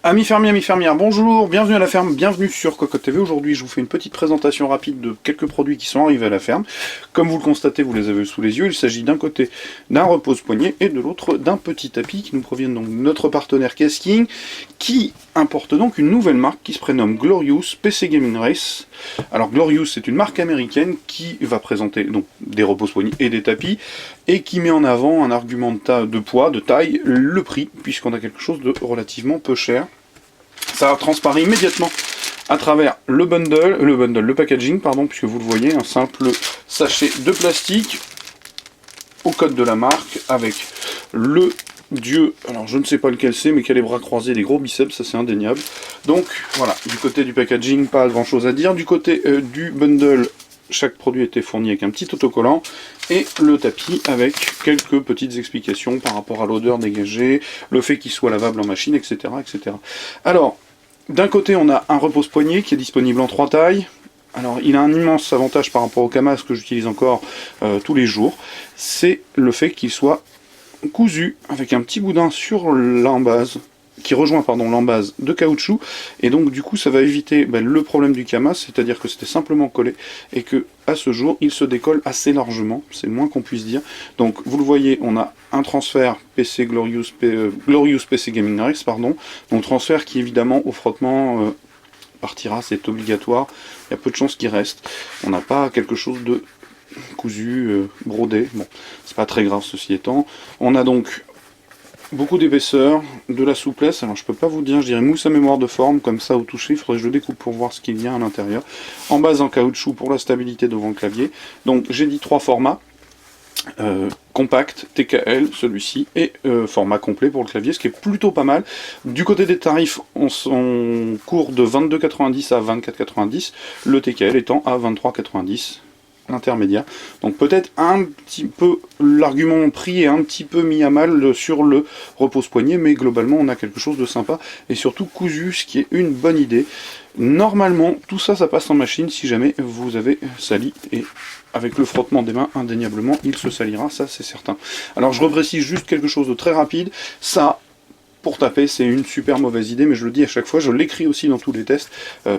Amis fermiers, amis fermières, bonjour, bienvenue à la ferme, bienvenue sur Cocotte TV. Aujourd'hui, je vous fais une petite présentation rapide de quelques produits qui sont arrivés à la ferme. Comme vous le constatez, vous les avez sous les yeux, il s'agit d'un côté d'un repose-poignet et de l'autre d'un petit tapis qui nous proviennent donc de notre partenaire Casking, qui importe donc une nouvelle marque qui se prénomme Glorious PC Gaming Race. Alors Glorious, c'est une marque américaine qui va présenter donc des repose-poignets et des tapis et qui met en avant un argument de poids, de taille, le prix, puisqu'on a quelque chose de relativement peu cher. Ça transparaît immédiatement à travers le packaging, pardon, puisque vous le voyez, un simple sachet de plastique au code de la marque avec le dieu, alors je ne sais pas lequel c'est, mais qui a les bras croisés, des gros biceps, ça c'est indéniable. Donc voilà, du côté du packaging, pas grand chose à dire. Du côté du bundle, chaque produit était fourni avec un petit autocollant et le tapis avec quelques petites explications par rapport à l'odeur dégagée, le fait qu'il soit lavable en machine, etc. etc. Alors, d'un côté on a un repose-poignet qui est disponible en 3 tailles. Alors il a un immense avantage par rapport au Camas que j'utilise encore tous les jours, c'est le fait qu'il soit cousu avec un petit boudin sur l'embase, qui rejoint l'embase de caoutchouc, et donc du coup ça va éviter le problème du Camas, c'est-à-dire que c'était simplement collé et que à ce jour il se décolle assez largement, c'est le moins qu'on puisse dire. Donc vous le voyez, on a un transfert PC Glorious PC Gaming Race, donc transfert qui évidemment au frottement partira, c'est obligatoire, il y a peu de chances qu'il reste, on n'a pas quelque chose de cousu, brodé, bon c'est pas très grave ceci étant. On a donc beaucoup d'épaisseur, de la souplesse, alors je peux pas vous dire, je dirais mousse à mémoire de forme, comme ça au toucher, il faudrait que je le découpe pour voir ce qu'il y a à l'intérieur. En base en caoutchouc pour la stabilité devant le clavier. Donc j'ai dit 3 formats, compact, TKL, celui-ci, et format complet pour le clavier, ce qui est plutôt pas mal. Du côté des tarifs, on court de 22,90 à 24,90, le TKL étant à 23,90. Intermédiaire. Donc peut-être un petit peu, l'argument prix est un petit peu mis à mal sur le repose-poignet, mais globalement on a quelque chose de sympa et surtout cousu, ce qui est une bonne idée. Normalement tout ça, ça passe en machine si jamais vous avez sali, et avec le frottement des mains, indéniablement il se salira, ça c'est certain. Alors je reprécise juste quelque chose de très rapide, ça pour taper, c'est une super mauvaise idée, mais je le dis à chaque fois, je l'écris aussi dans tous les tests.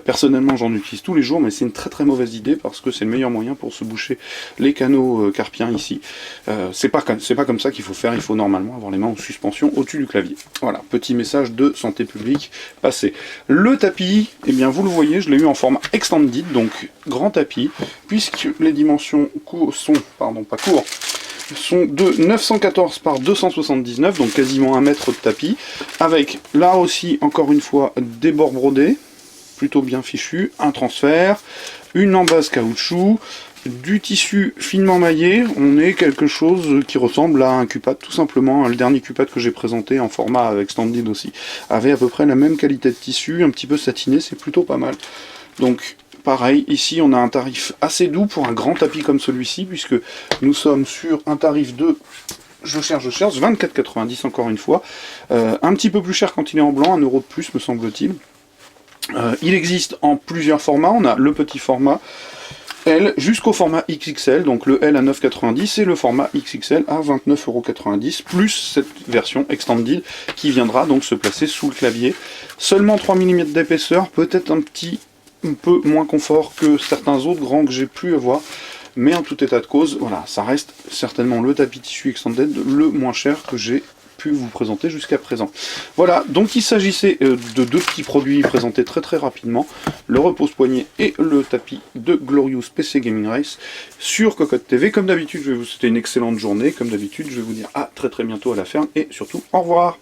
Personnellement, j'en utilise tous les jours, mais c'est une très très mauvaise idée parce que c'est le meilleur moyen pour se boucher les canaux carpiens ici. C'est pas comme ça qu'il faut faire, il faut normalement avoir les mains en suspension au-dessus du clavier. Voilà, petit message de santé publique passé. Le tapis, eh bien vous le voyez, je l'ai eu en format extended, donc grand tapis, puisque les dimensions sont de 914 par 279, donc quasiment 1 mètre de tapis, avec là aussi, encore une fois, des bords brodés, plutôt bien fichus, un transfert, une embase caoutchouc, du tissu finement maillé. On est quelque chose qui ressemble à un Cupad, tout simplement. Le dernier Cupad que j'ai présenté en format extended aussi avait à peu près la même qualité de tissu, un petit peu satiné, c'est plutôt pas mal. Donc pareil, ici on a un tarif assez doux pour un grand tapis comme celui-ci, puisque nous sommes sur un tarif de, je cherche, 24,90 encore une fois. Un petit peu plus cher quand il est en blanc, 1 € de plus me semble-t-il. Il existe en plusieurs formats, on a le petit format L jusqu'au format XXL, donc le L à 9,90 et le format XXL à 29,90 €, plus cette version extended qui viendra donc se placer sous le clavier. Seulement 3 mm d'épaisseur, peut-être un peu moins confort que certains autres grands que j'ai pu avoir, mais en tout état de cause, voilà, ça reste certainement le tapis tissu extended le moins cher que j'ai pu vous présenter jusqu'à présent. Voilà, donc il s'agissait de 2 petits produits présentés très très rapidement, le repose-poignet et le tapis de Glorious PC Gaming Race sur Cocotte TV. Comme d'habitude, je vais vous souhaiter une excellente journée, comme d'habitude, je vais vous dire à très très bientôt à la ferme, et surtout, au revoir.